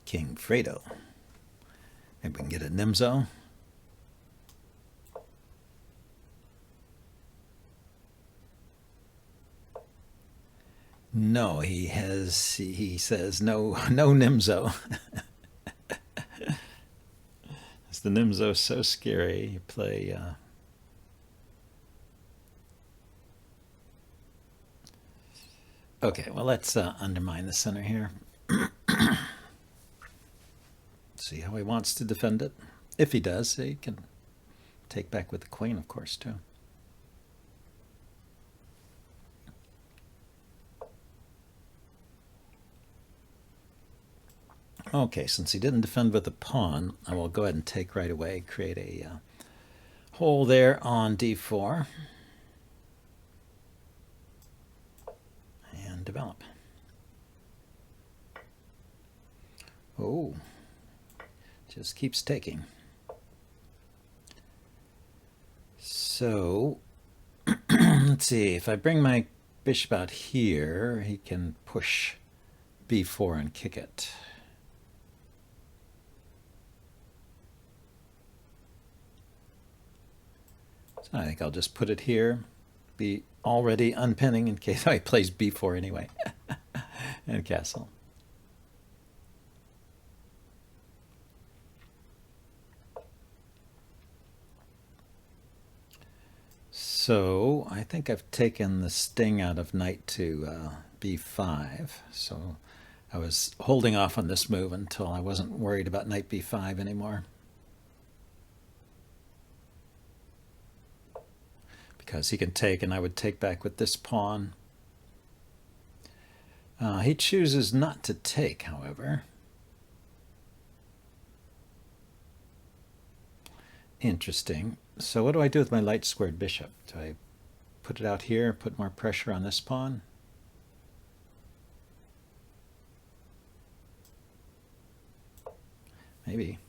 King Fredo. Maybe we can get a Nimzo. No, he says no Nimzo. Is the Nimzo so scary? You play okay, well, let's undermine the center here. See how he wants to defend it. If he does, he can take back with the queen, of course, too. Okay, since he didn't defend with a pawn, I will go ahead and take right away, create a hole there on d4, and develop. Oh, just keeps taking. So, let's see, if I bring my bishop out here, he can push b4 and kick it. So I think I'll just put it here, be already unpinning in case he plays b4 anyway, and castle. So I think I've taken the sting out of knight to b5. So I was holding off on this move until I wasn't worried about knight b5 anymore. Because he can take, and I would take back with this pawn. He chooses not to take, however. Interesting. So what do I do with my light squared bishop? Do I put it out here, put more pressure on this pawn? Maybe.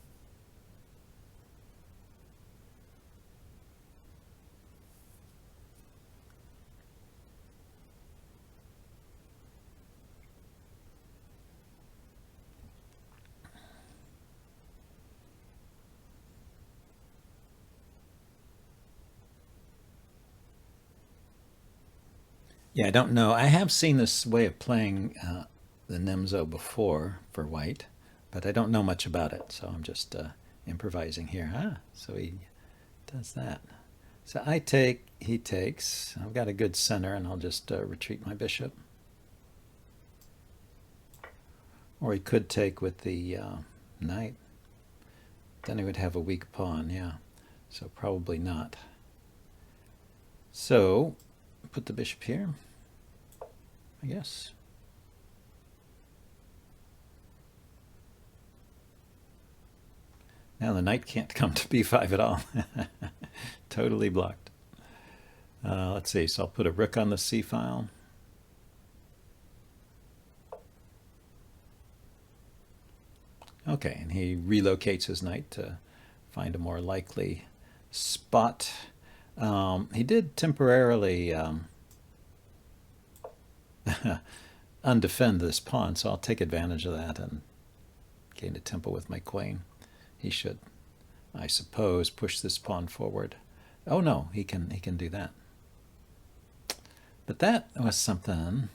Yeah, I don't know. I have seen this way of playing the Nimzo before for white, but I don't know much about it, so I'm just improvising here. So he does that. So I take, he takes. I've got a good center, and I'll just retreat my bishop. Or he could take with the knight. Then he would have a weak pawn, yeah. So probably not. So put the bishop here, I guess. Now the knight can't come to b5 at all. Totally blocked. Let's see, so I'll put a rook on the c file. Okay, and he relocates his knight to find a more likely spot. He did temporarily undefend this pawn, so I'll take advantage of that and gain a tempo with my queen. He should, I suppose, push this pawn forward. Oh no, he can do that. But that was something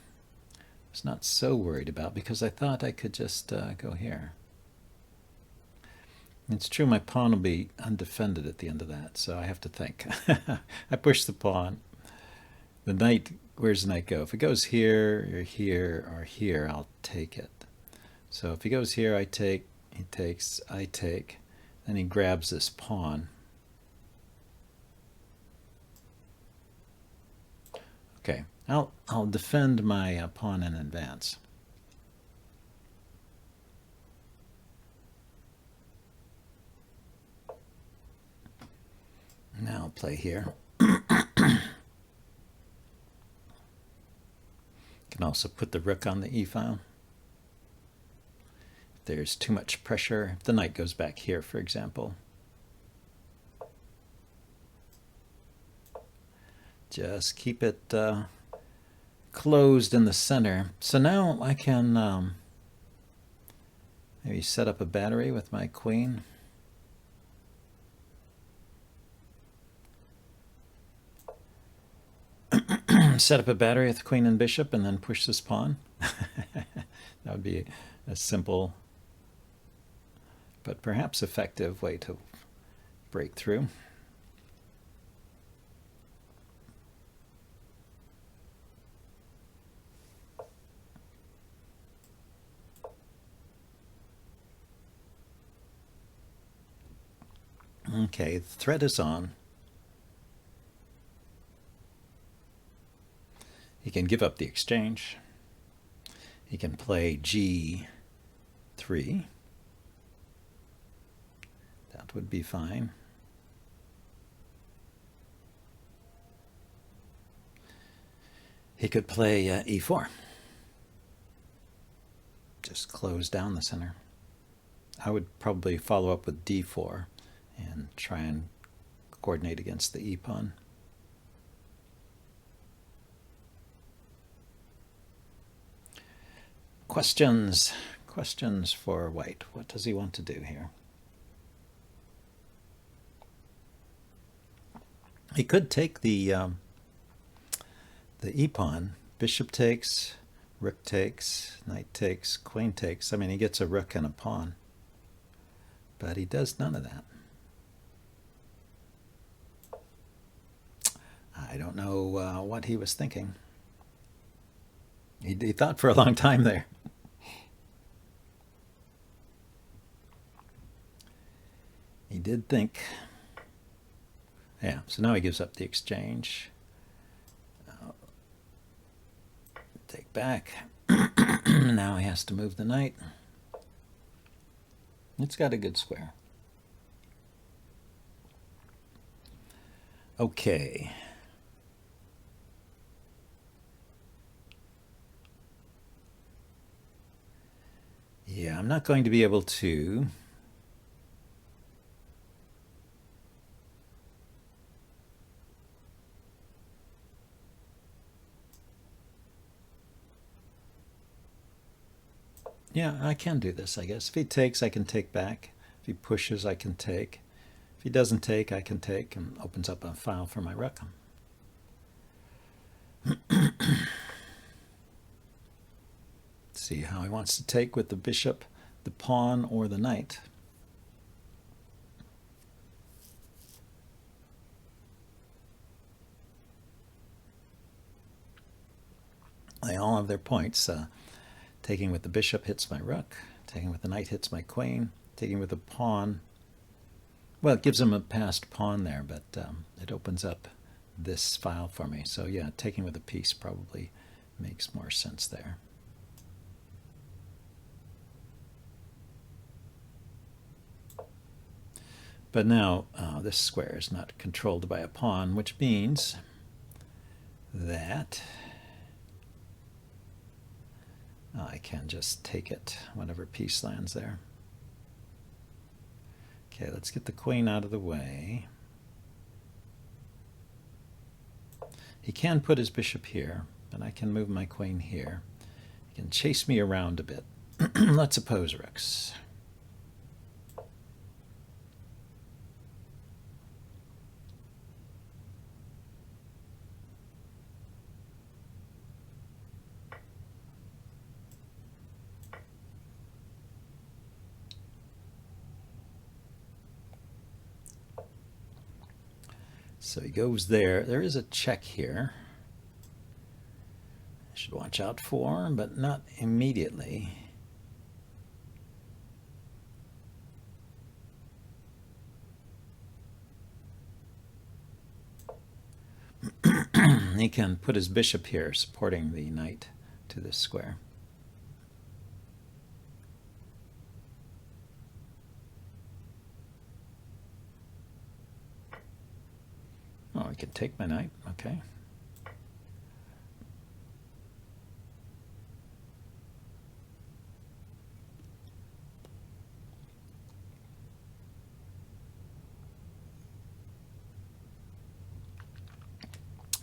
I was not so worried about, because I thought I could just go here. It's true, my pawn will be undefended at the end of that, so I have to think. I push the pawn. The knight, where's the knight go? If it goes here, or here, or here, I'll take it. So if he goes here, I take, he takes, I take, then he grabs this pawn. Okay, I'll defend my pawn in advance. Now I'll play here. Can also put the rook on the e-file. If there's too much pressure, if the knight goes back here, for example. Just keep it closed in the center. So now I can Maybe set up a battery with my queen. Set up a battery with the queen and bishop and then push this pawn. That would be a simple but perhaps effective way to break through. Okay, the threat is on. He can give up the exchange. He can play G3. That would be fine. He could play E4. Just close down the center. I would probably follow up with D4 and try and coordinate against the E-pawn. Questions for white. What does he want to do here? He could take the E-pawn. Bishop takes, rook takes, knight takes, queen takes. I mean, he gets a rook and a pawn. But he does none of that. I don't know what he was thinking. He thought for a long time there. He did think. Yeah, so now he gives up the exchange. Take back. Now he has to move the knight. It's got a good square. Okay. Yeah, I'm not going to be able to yeah, I can do this, I guess. If he takes, I can take back. If he pushes, I can take. If he doesn't take, I can take, and opens up a file for my rook. See how he wants to take with the bishop, the pawn, or the knight. They all have their points. Taking with the bishop hits my rook. Taking with the knight hits my queen. Taking with the pawn, well, it gives him a passed pawn there, but it opens up this file for me. So yeah, taking with a piece probably makes more sense there. But now this square is not controlled by a pawn, which means that I can just take it whenever piece lands there. Okay, let's get the queen out of the way. He can put his bishop here, and I can move my queen here. He can chase me around a bit. Let's oppose rooks. So he goes there. There is a check here. I should watch out for, but not immediately. He can put his bishop here, supporting the knight to this square. Oh, I can take my knight, okay.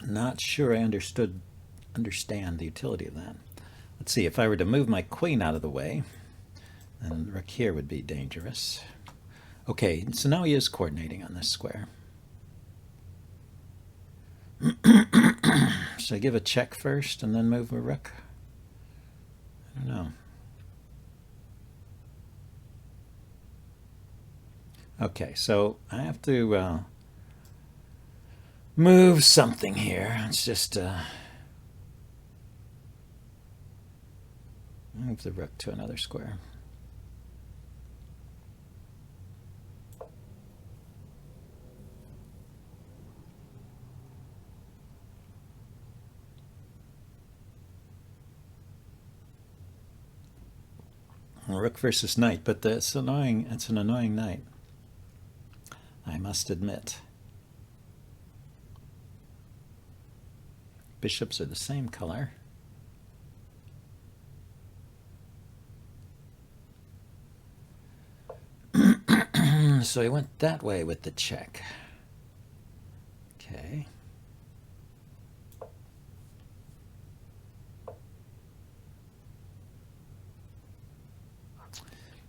Not sure I understand the utility of that. Let's see, if I were to move my queen out of the way, And rook here would be dangerous. Okay, so now he is coordinating on this square. Should I give a check first and then move a rook? I don't know. Okay, so I have to move something here. It's just move the rook to another square. Rook versus knight, but it's annoying. It's an annoying knight, I must admit. Bishops are the same color. So he went that way with the check. Okay.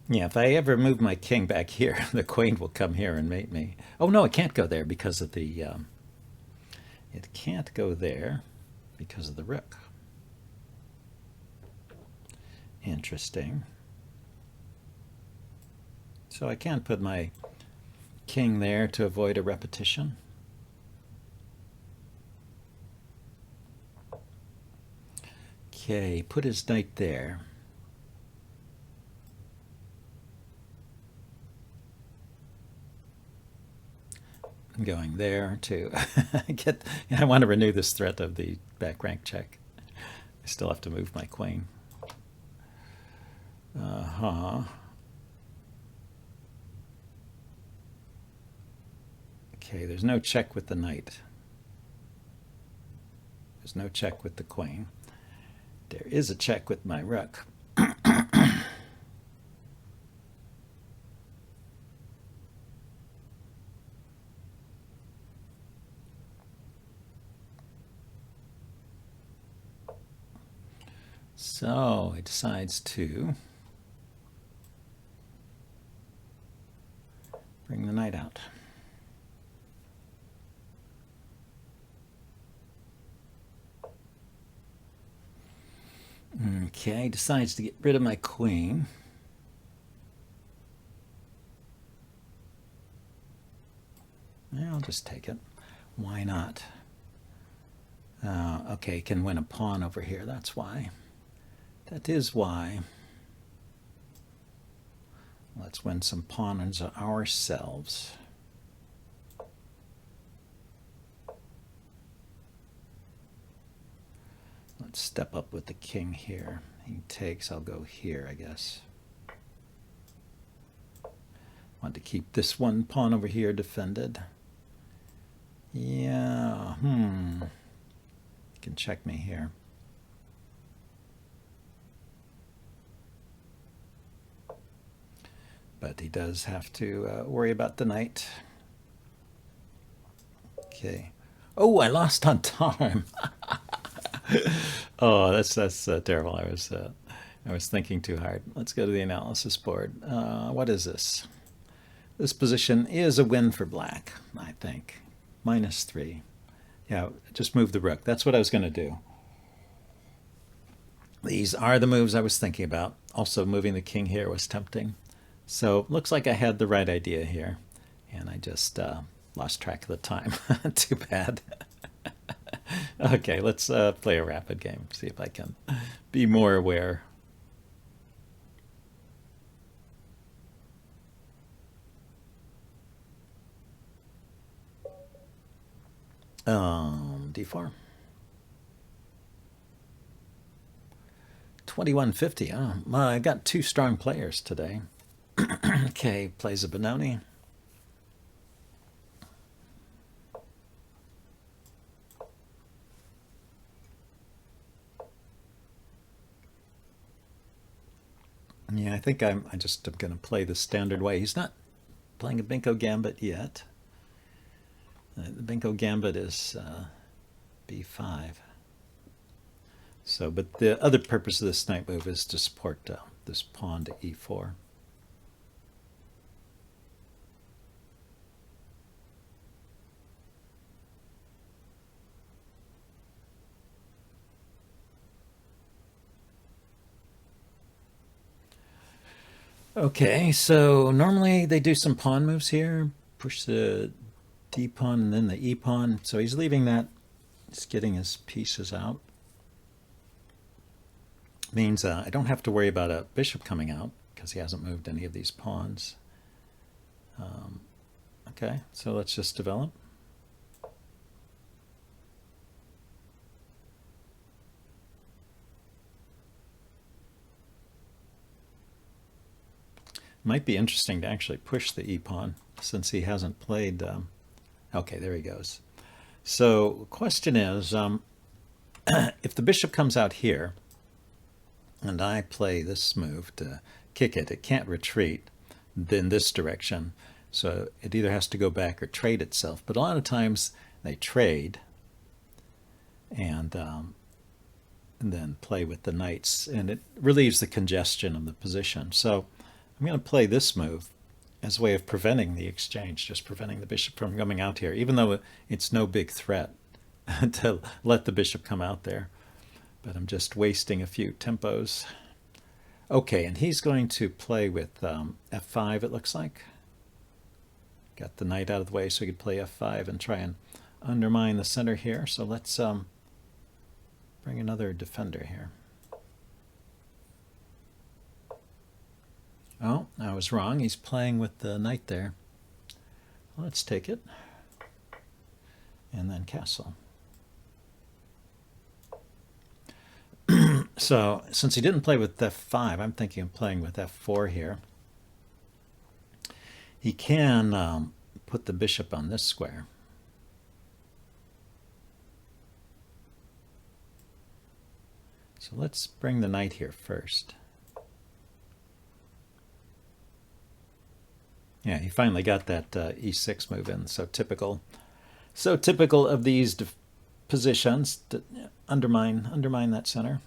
Yeah, if I ever move my king back here, the queen will come here and mate me. Oh no, it can't go there because of the... it can't go there because of the rook. Interesting. So I can't put my king there to avoid a repetition. Okay, put his knight there. I'm going there to get... I want to renew this threat of the back rank check. I still have to move my queen. Okay, there's no check with the knight. There's no check with the queen. There is a check with my rook. So he decides to bring the knight out. Okay, he decides to get rid of my queen. Yeah, I'll just take it. Why not? Okay, can win a pawn over here, that's why. That is why. Let's win some pawns ourselves. Let's step up with the king here. He takes, I'll go here, I guess. Want to keep this one pawn over here defended. Yeah, You can check me here. But he does have to worry about the knight. Okay. Oh, I lost on time. Oh, that's terrible. I was thinking too hard. Let's go to the analysis board. What is this? This position is a win for black, I think. -3. Yeah, just move the rook. That's what I was going to do. These are the moves I was thinking about. Also, moving the king here was tempting. So looks like I had the right idea here, and I just lost track of the time. Too bad. Okay, let's play a rapid game, see if I can be more aware. D4. 2150. Oh, I got two strong players today. Okay, plays a Benoni. Yeah, I think I just am going to play the standard way. He's not playing a Binko Gambit yet. The Binko Gambit is B5. So, but the other purpose of this knight move is to support this pawn to e4. Okay, so normally they do some pawn moves here. Push the d pawn and then the e pawn. So he's leaving that. He's getting his pieces out. Means I don't have to worry about a bishop coming out because he hasn't moved any of these pawns. Okay, so let's just develop. Might be interesting to actually push the e pawn since he hasn't played. Okay, there he goes. So the question is, if the bishop comes out here and I play this move to kick it, it can't retreat in this direction. So it either has to go back or trade itself. But a lot of times they trade and then play with the knights, and it relieves the congestion of the position. So I'm going to play this move as a way of preventing the exchange, just preventing the bishop from coming out here, even though it's no big threat to let the bishop come out there. But I'm just wasting a few tempos. Okay, and he's going to play with f5, it looks like. Got the knight out of the way so he could play f5 and try and undermine the center here. So let's bring another defender here. Oh, I was wrong. He's playing with the knight there. Let's take it. And then castle. So, since he didn't play with f5, I'm thinking of playing with f4 here. He can put the bishop on this square. So let's bring the knight here first. Yeah, he finally got that e6 move in. So typical of these positions to undermine that center.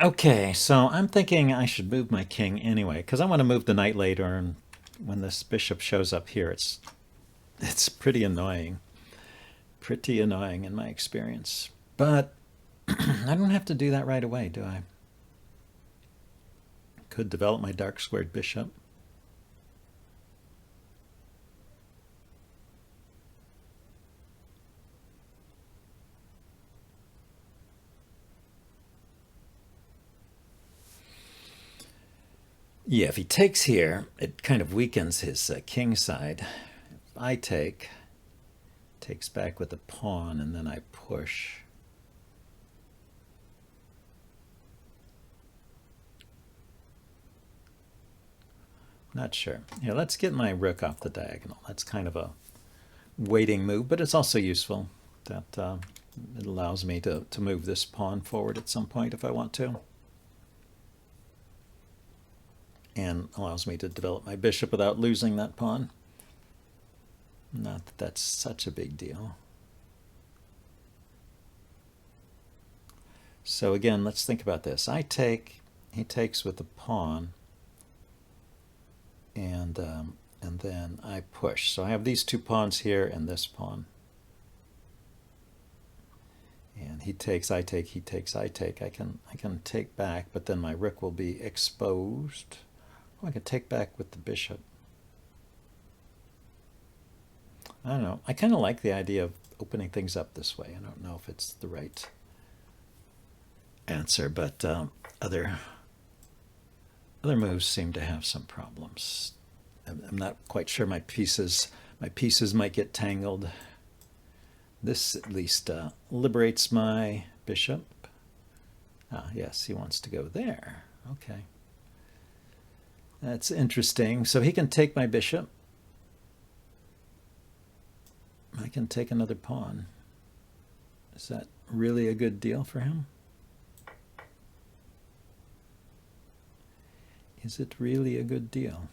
Okay, so I'm thinking I should move my king anyway, because I want to move the knight later, and when this bishop shows up here, it's pretty annoying. Pretty annoying in my experience. But I don't have to do that right away, do I? Could develop my dark squared bishop. Yeah, if he takes here, it kind of weakens his king side. If I takes back with a pawn, and then I push. Not sure. Yeah, let's get my rook off the diagonal. That's kind of a waiting move, but it's also useful. That it allows me to move this pawn forward at some point if I want to. And allows me to develop my bishop without losing that pawn. Not that that's such a big deal. So again, let's think about this. I take, he takes with the pawn, and then I push. So I have these two pawns here and this pawn. And he takes, I take, he takes, I take. I can take back, but then my rook will be exposed. Oh, I could take back with the bishop. I don't know. I kind of like the idea of opening things up this way. I don't know if it's the right answer, but other moves seem to have some problems. I'm not quite sure my pieces might get tangled. This at least liberates my bishop. Ah, yes, he wants to go there. Okay. That's interesting. So he can take my bishop. I can take another pawn. Is that really a good deal for him? Is it really a good deal?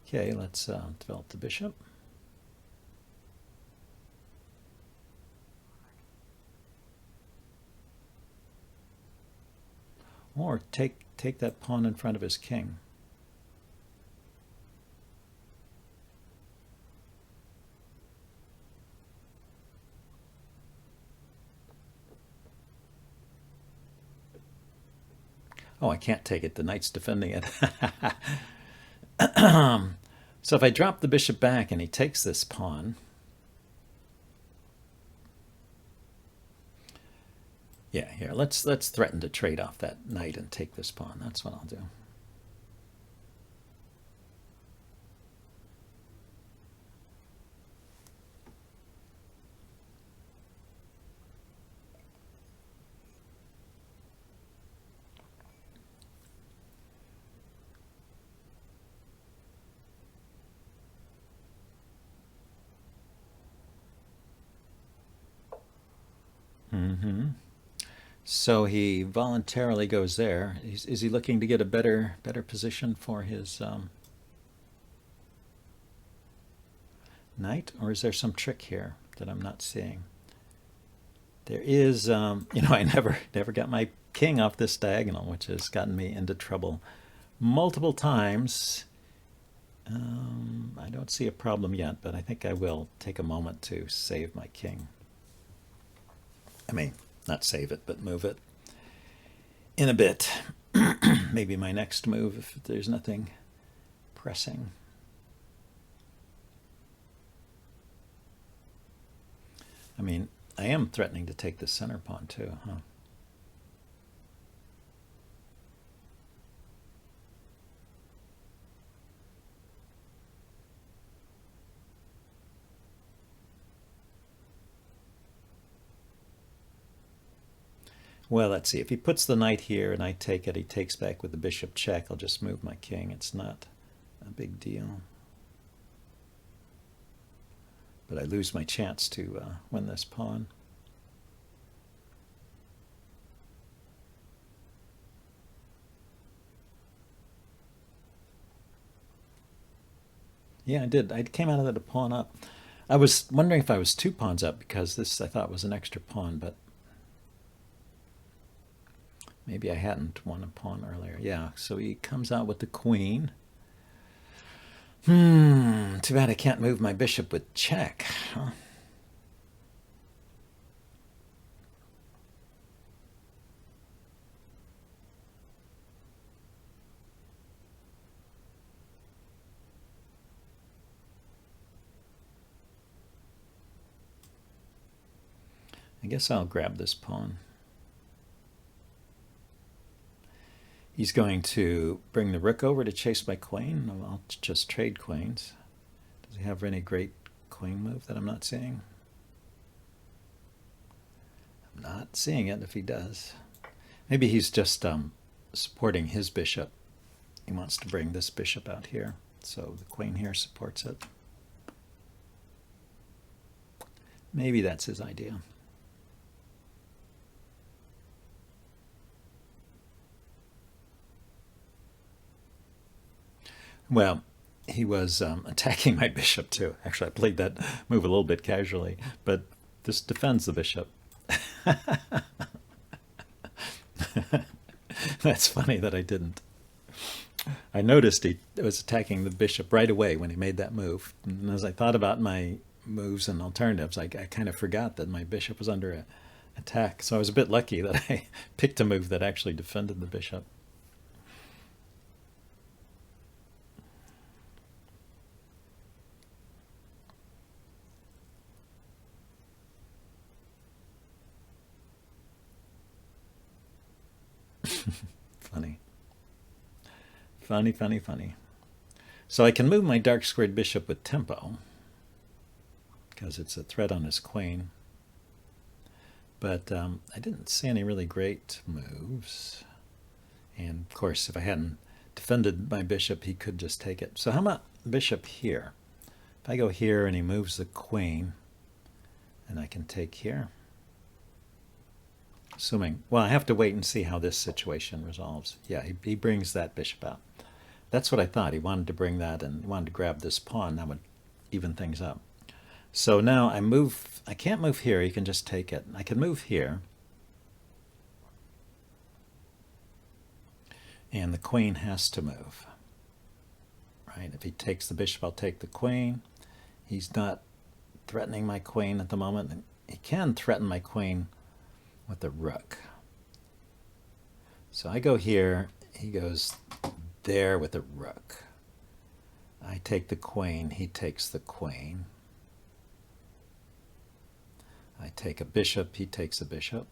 Okay, let's develop the bishop. Or take that pawn in front of his king. Oh, I can't take it. The knight's defending it. So if I drop the bishop back and he takes this pawn, yeah, here, let's threaten to trade off that knight and take this pawn. That's what I'll do. So he voluntarily goes there. Is he looking to get a better position for his knight, or is there some trick here that I'm not seeing? There is, I never got my king off this diagonal, which has gotten me into trouble multiple times. I don't see a problem yet, but I think I will take a moment to save my king. I mean, not save it, but move it in a bit. Maybe my next move if there's nothing pressing. I mean, I am threatening to take the center pawn too, huh? Well, let's see. If he puts the knight here and I take it, he takes back with the bishop check. I'll just move my king. It's not a big deal. But I lose my chance to win this pawn. Yeah, I did. I came out of that a pawn up. I was wondering if I was 2 pawns up because this I thought was an extra pawn, but maybe I hadn't won a pawn earlier. Yeah, so he comes out with the queen. Too bad I can't move my bishop with check. Huh? I guess I'll grab this pawn. He's going to bring the rook over to chase my queen. I'll just trade queens. Does he have any great queen move that I'm not seeing? I'm not seeing it if he does. Maybe he's just supporting his bishop. He wants to bring this bishop out here, so the queen here supports it. Maybe that's his idea. Well, he was attacking my bishop too. Actually, I played that move a little bit casually, but this defends the bishop. That's funny that I didn't. I noticed he was attacking the bishop right away when he made that move. And as I thought about my moves and alternatives, I kind of forgot that my bishop was under attack. So I was a bit lucky that I picked a move that actually defended the bishop. Funny. Funny, funny, funny. So I can move my dark squared bishop with tempo because it's a threat on his queen. But I didn't see any really great moves. And of course, if I hadn't defended my bishop, he could just take it. So how about bishop here? If I go here and he moves the queen, then I can take here. Assuming, well, I have to wait and see how this situation resolves. Yeah, he brings that bishop out. That's what I thought. He wanted to bring that and he wanted to grab this pawn. That would even things up. So now I can't move here. You can just take it. I can move here. And the queen has to move. Right? If he takes the bishop, I'll take the queen. He's not threatening my queen at the moment. He can threaten my queen with the rook. So I go here. He goes there with the rook. I take the queen. He takes the queen. I take a bishop. He takes a bishop.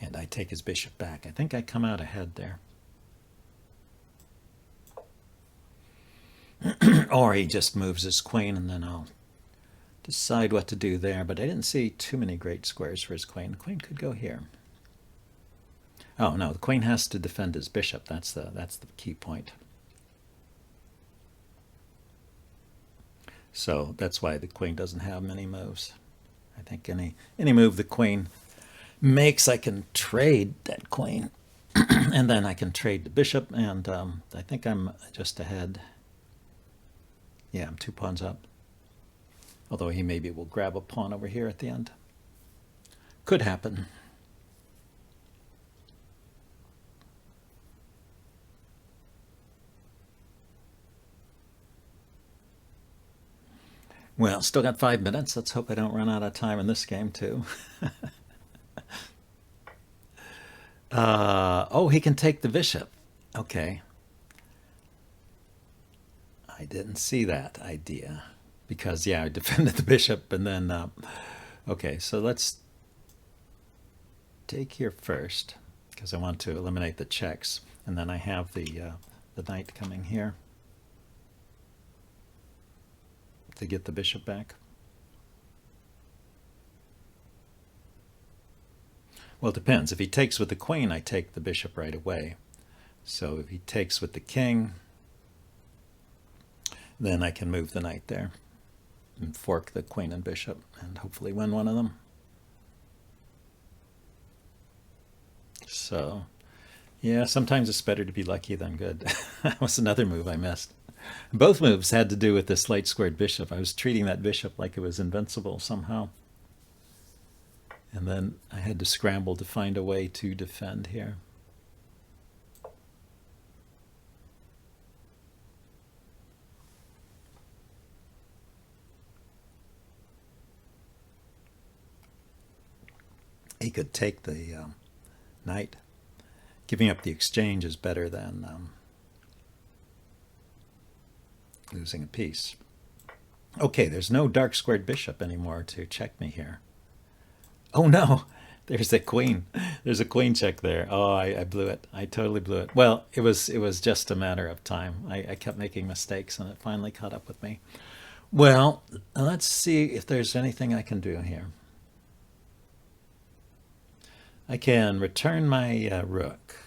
And I take his bishop back. I think I come out ahead there. Or he just moves his queen and then I'll decide what to do there. But I didn't see too many great squares for his queen. The queen could go here. Oh no, the queen has to defend his bishop. That's the key point. So that's why the queen doesn't have many moves. I think any move the queen makes, I can trade that queen. And then I can trade the bishop, and I think I'm just ahead. Yeah, I'm 2 pawns up. Although he maybe will grab a pawn over here at the end. Could happen. Well, still got 5 minutes. Let's hope I don't run out of time in this game, too. Oh, he can take the bishop. Okay. I didn't see that idea. Because, yeah, I defended the bishop, and then... okay, so let's take here first, because I want to eliminate the checks. And then I have the knight coming here to get the bishop back. Well, it depends. If he takes with the queen, I take the bishop right away. So if he takes with the king, then I can move the knight there and fork the queen and bishop and hopefully win one of them. So, yeah, sometimes it's better to be lucky than good. That was another move I missed. Both moves had to do with this light squared bishop. I was treating that bishop like it was invincible somehow. And then I had to scramble to find a way to defend here. He could take the knight. Giving up the exchange is better than losing a piece. Okay, there's no dark squared bishop anymore to check me here. Oh no, there's a queen. There's a queen check there. Oh, I blew it. I totally blew it. Well, it was just a matter of time. I kept making mistakes and it finally caught up with me. Well, let's see if there's anything I can do here. I can return my rook.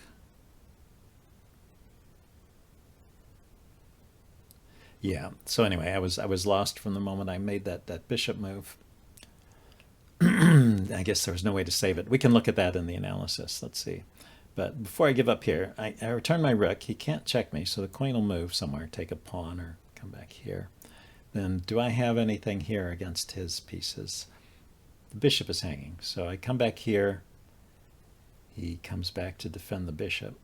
Yeah, so anyway, I was lost from the moment I made that bishop move. I guess there was no way to save it. We can look at that in the analysis. Let's see. But before I give up here, I return my rook. He can't check me, so the queen will move somewhere, take a pawn or come back here. Then do I have anything here against his pieces? The bishop is hanging, so I come back here. He comes back to defend the bishop.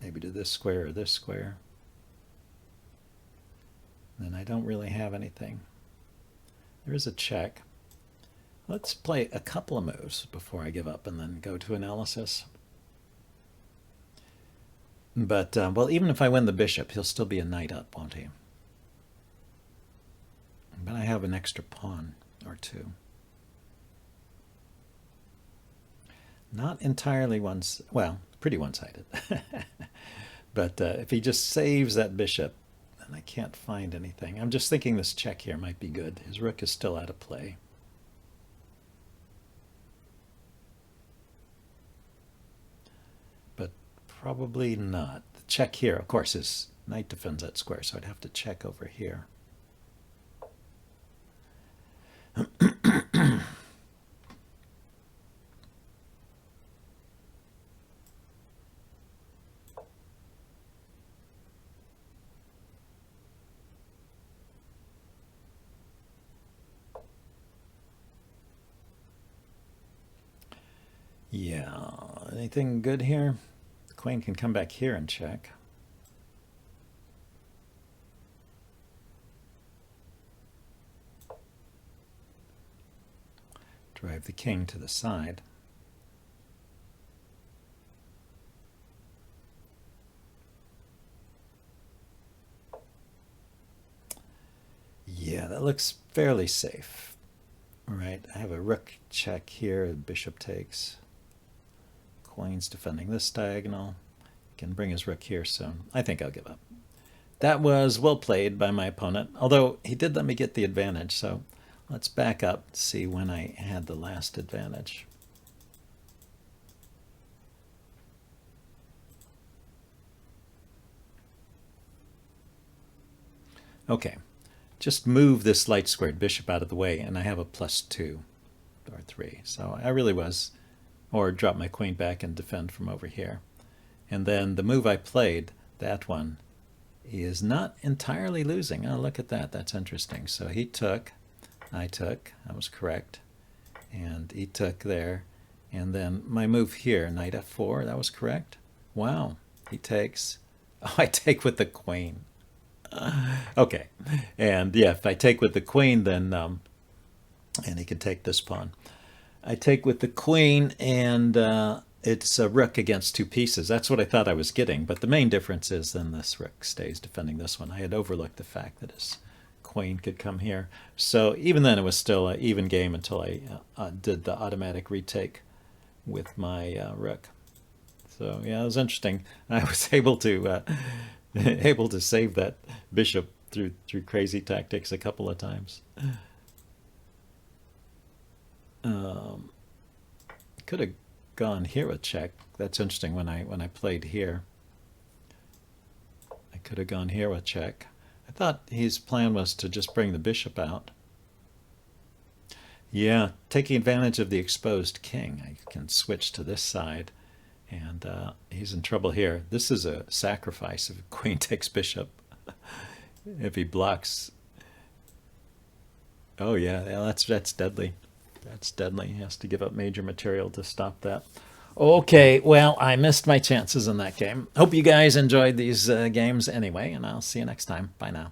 Maybe to this square or this square. Then I don't really have anything. There is a check. Let's play a couple of moves before I give up and then go to analysis. But, well, even if I win the bishop, he'll still be a knight up, won't he? But I have an extra pawn or two. Not entirely well, pretty one-sided. But if he just saves that bishop, then I can't find anything. I'm just thinking this check here might be good. His rook is still out of play. Probably not. The check here, of course, his knight defends that square, so I'd have to check over here. Yeah, anything good here? The queen can come back here and check. Drive the king to the side. Yeah, that looks fairly safe. All right, I have a rook check here, bishop takes. Queen's defending this diagonal. Can bring his rook here soon. I think I'll give up. That was well played by my opponent, although he did let me get the advantage, so let's back up, see when I had the last advantage. Okay, just move this light squared bishop out of the way, and I have a +2 or 3. So I really was, or drop my queen back and defend from over here. And then the move I played, that one, is not entirely losing. Oh, look at that. That's interesting. So he took, I took, that was correct. And he took there. And then my move here, knight f4, that was correct. Wow, he takes. Oh, I take with the queen. Okay, and yeah, if I take with the queen, then, and he can take this pawn. I take with the queen, and it's a rook against 2 pieces. That's what I thought I was getting, but the main difference is then this rook stays defending this one. I had overlooked the fact that his queen could come here. So even then it was still an even game until I did the automatic retake with my rook. So yeah, it was interesting. I was able to able to save that bishop through crazy tactics a couple of times. Could have gone here with check. That's interesting. When I played here, I could have gone here with check. I thought his plan was to just bring the bishop out. Yeah, taking advantage of the exposed king, I can switch to this side, and he's in trouble here. This is a sacrifice if queen takes bishop. If he blocks, oh yeah, that's deadly. That's deadly. He has to give up major material to stop that. Okay, well, I missed my chances in that game. Hope you guys enjoyed these games anyway, and I'll see you next time. Bye now.